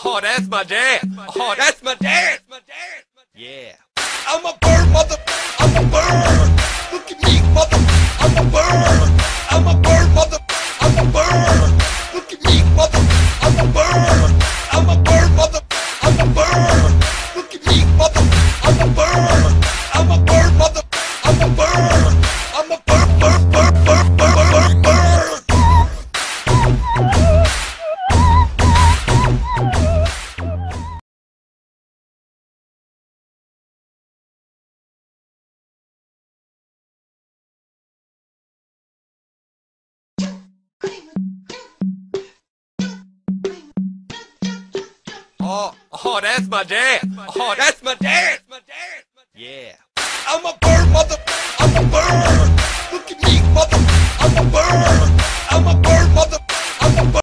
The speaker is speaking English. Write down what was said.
Oh, that's my dad. Oh, that's my dad. Yeah. I'm a bird, mother. I'm a bird. Look at me, mother. I'm a bird. I'm a bird, mother. I'm a bird. Look at me, mother. I'm a bird. I'm a bird, mother. I'm a bird. Look at me, mother. I'm a bird. I'm a bird, mother. I'm a bird. I'm a bird, bird, bird, bird, bird, bird, bird. Oh, that's my dad. Oh, that's my dad. Yeah. Yeah. I'm a bird, mother.